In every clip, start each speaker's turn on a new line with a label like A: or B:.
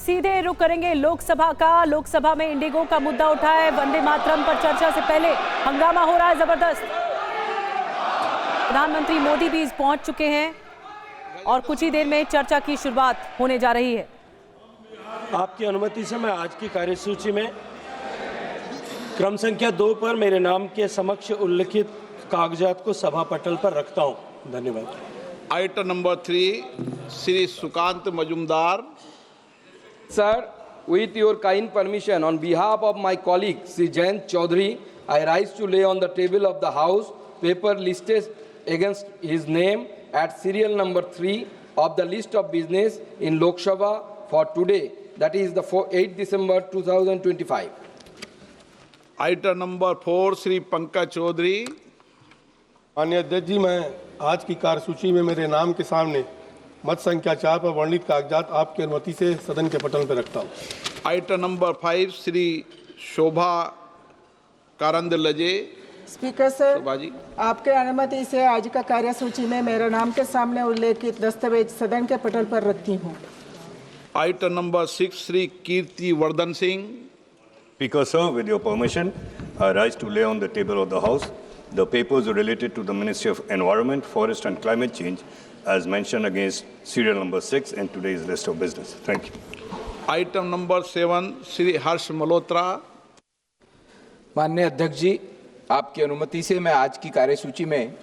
A: सीधे रुख करेंगे लोकसभा का। लोकसभा में इंडिगो का मुद्दा उठा है। वंदे मातरम पर चर्चा से पहले हंगामा हो रहा है जबरदस्त। प्रधानमंत्री मोदी भी पहुंच चुके हैं और कुछ ही देर में चर्चा की शुरुआत होने जा रही है।
B: आपकी अनुमति से मैं आज की कार्यसूची में क्रम संख्या 2 पर मेरे नाम के समक्ष उल्लिखित कागजात को सभा पटल पर रखता हूं। धन्यवाद।
C: Item number 3 Shri Sukanta Majumdar.
D: Sir, with your kind permission, on behalf of my colleague Sri Jayant Chaudhary, I rise to lay on the table of the House paper listed against his name at serial number 3 of the list of business in Lok Sabha for today, that is the 8 December 2025.
C: Item number 4 Shri Pankaj Chaudhary.
E: माननीय अध्यक्ष जी, मैं आज की कार्यसूची में मेरे नाम के सामने मत संख्या 4 पर वर्णित कागजात आपकी अनुमति से सदन के पटल पर रखता हूँ।
C: आइटम नंबर 5 श्री शोभा कारंद लजे।
F: स्पीकर सर,
C: शोभा जी,
F: आपके अनुमति से आज का कार्यसूची में मेरे नाम के सामने उल्लेखित दस्तावेज सदन के पटल पर रखती हूँ।
C: Item number 6 Shri Kirti Vardhan Singh.
G: Speaker, sir, with your permission, I rise to lay on the table of the House the papers related to the Ministry of Environment, Forest and Climate Change as mentioned against serial number 6 in today's list of business. Thank you.
C: Item number 7 Shri Harsh Malhotra.
D: माननीय अध्यक्ष जी, आपकी अनुमति से मैं आज की कार्यसूची में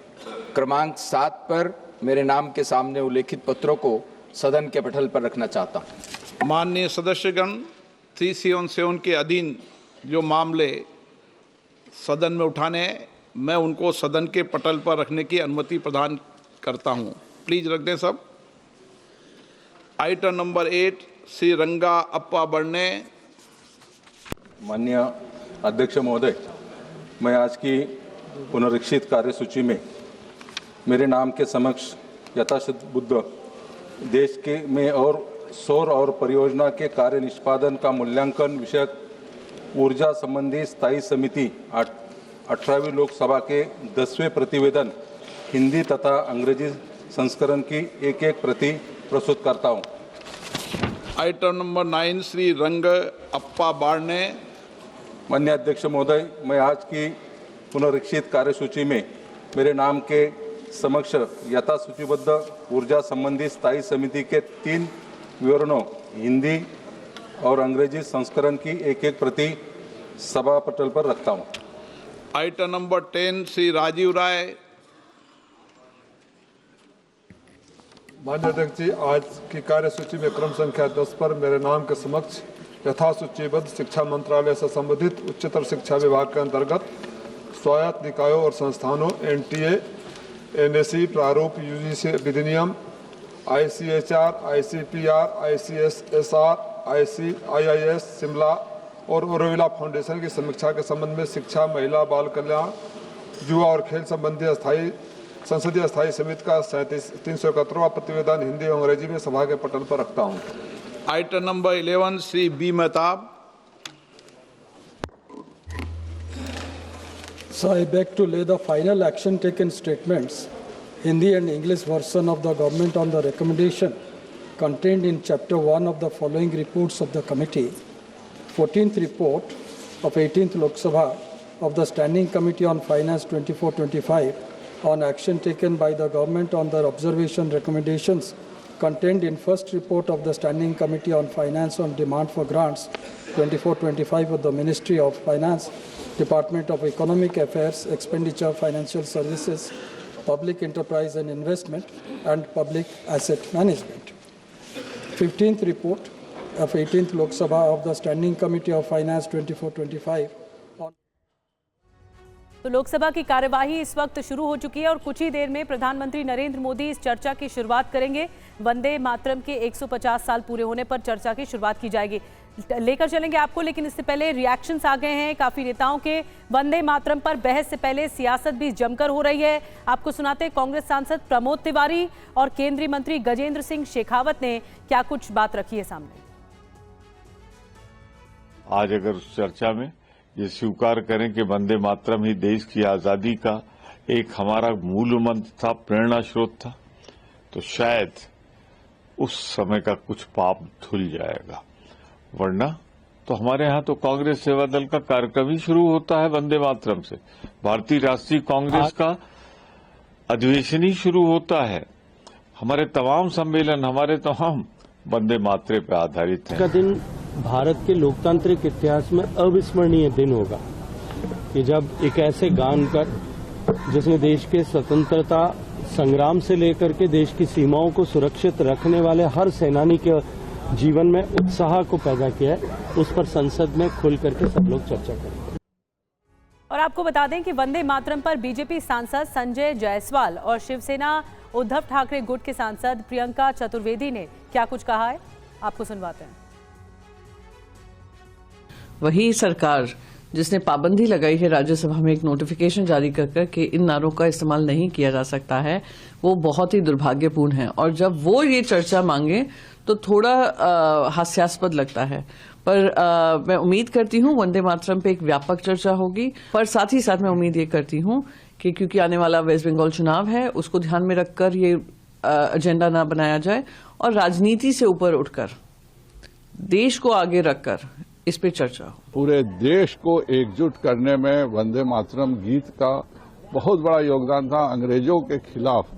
D: क्रमांक 7 पर मेरे नाम के सामने उल्लेखित पत्रों को सदन के पटल पर रखना चाहता हूँ।
C: माननीय सदस्यगण, 377 के अधीन जो मामले सदन में उठाने हैं, मैं उनको सदन के पटल पर रखने की अनुमति प्रदान करता हूं। प्लीज रख दें सब। आइटम नंबर 8 श्री रंगा अप्पा बड़ने।
H: माननीय अध्यक्ष महोदय, मैं आज की पुनरीक्षित कार्यसूची में मेरे नाम के समक्ष यथाशक्ति देश के में और सौर और परियोजना के कार्य निष्पादन का मूल्यांकन विषयक ऊर्जा संबंधी स्थायी समिति 18वीं लोकसभा के 10वें प्रतिवेदन हिंदी तथा अंग्रेजी संस्करण की एक प्रति प्रस्तुत करता हूं।
C: आइटम नंबर 9 श्री रंग अप्पा बाड़ने।
H: माननीय अध्यक्ष महोदय, मैं आज की पुनरीक्षित कार्यसूची में मेरे नाम के समक्ष यथासूचीबद्ध ऊर्जा संबंधी स्थायी समिति के 3 विवरणों हिंदी और अंग्रेजी संस्करण की एक प्रति सभा पटल पर रखता हूं।
C: आइटम नंबर 10 श्री राजीव राय।
E: माननीय अध्यक्ष जी, आज की कार्यसूची में क्रम संख्या 10 पर मेरे नाम के समक्ष यथासूचीबद्ध शिक्षा मंत्रालय से संबंधित उच्चतर शिक्षा विभाग के अंतर्गत स्वायत्त निकायों और संस्थानों NTA, NSE प्रारूप UGC विधिनियम, ICHR, ICPR, ICSSR, IIS Shimla और ओरोविला फाउंडेशन की समीक्षा के संबंध में शिक्षा, महिला, बाल कल्याण, युवा और खेल संबंधी संसदीय स्थायी समिति का 371वां प्रतिवेदन हिंदी और अंग्रेजी में सभा के पटल पर रखता हूं।
C: Item number 11 Shri B Mahtab.
I: So I beg to lay the final action taken statements, Hindi and English version of the government on the recommendation contained in Chapter 1 of the following reports of the committee. 14th report of 18th Lok Sabha of the Standing Committee on Finance 24-25 on action taken by the government on the observation recommendations contained in first report of the Standing Committee on Finance on demand for grants 24-25 of the Ministry of Finance, Department of Economic Affairs, Expenditure, Financial Services, Public Enterprise and Investment, and Public Asset Management. 15th report of 18th Lok Sabha of the Standing Committee of Finance 24-25 on
A: तो लोकसभा की कार्यवाही इस वक्त शुरू हो चुकी है और कुछ ही देर में प्रधानमंत्री नरेंद्र मोदी इस चर्चा की शुरुआत करेंगे। वंदे मातरम के 150 साल पूरे होने पर चर्चा की शुरुआत की जाएगी। लेकर चलेंगे आपको, लेकिन इससे पहले रिएक्शंस आ गए हैं काफी नेताओं के। वंदे मातरम पर बहस से पहले सियासत भी जमकर हो रही है। आपको सुनाते हैं कांग्रेस सांसद प्रमोद तिवारी और केंद्रीय मंत्री गजेंद्र सिंह शेखावत ने क्या कुछ बात रखी है सामने।
J: आज अगर उस चर्चा में ये स्वीकार करें कि वंदे मातरम ही देश की आजादी का एक हमारा मूल मंत्र था, प्रेरणा स्रोत था, तो शायद उस समय का कुछ पाप धुल जाएगा। वरना तो हमारे यहाँ तो कांग्रेस सेवा दल का कार्यक्रम ही शुरू होता है वंदे मातरम से। भारतीय राष्ट्रीय कांग्रेस का अधिवेशन ही शुरू होता है। हमारे तमाम सम्मेलन, हमारे तमाम वंदे मातरे पर आधारित हैं।
K: का दिन भारत के लोकतांत्रिक इतिहास में अविस्मरणीय दिन होगा कि जब एक ऐसे गान कर जिसने देश के स्वतंत्रता संग्राम से लेकर के देश की सीमाओं को सुरक्षित रखने वाले हर सेनानी के जीवन में उत्साह को पैदा किया है, उस पर संसद में खुल करके सब लोग चर्चा करें।
A: और आपको बता दें कि वंदे मातरम पर बीजेपी सांसद संजय जायसवाल और शिवसेना उद्धव ठाकरे गुट के सांसद प्रियंका चतुर्वेदी ने क्या कुछ कहा है, आपको सुनवाते हैं।
L: वही सरकार जिसने पाबंदी लगाई है राज्यसभा में एक नोटिफिकेशन जारी कर कि इन नारों का इस्तेमाल नहीं किया जा सकता है, वो बहुत ही दुर्भाग्यपूर्ण है। और जब वो ये चर्चा मांगे तो थोड़ा हास्यास्पद लगता है। पर मैं उम्मीद करती हूँ वंदे मातरम पे एक व्यापक चर्चा होगी। पर साथ ही साथ मैं उम्मीद ये करती हूँ कि क्योंकि आने वाला वेस्ट बंगाल चुनाव है, उसको ध्यान में रखकर ये एजेंडा ना बनाया जाए और राजनीति से ऊपर उठकर देश को आगे रखकर इस पे चर्चा हो।
C: पूरे देश को एकजुट करने में वंदे मातरम गीत का बहुत बड़ा योगदान था। अंग्रेजों के खिलाफ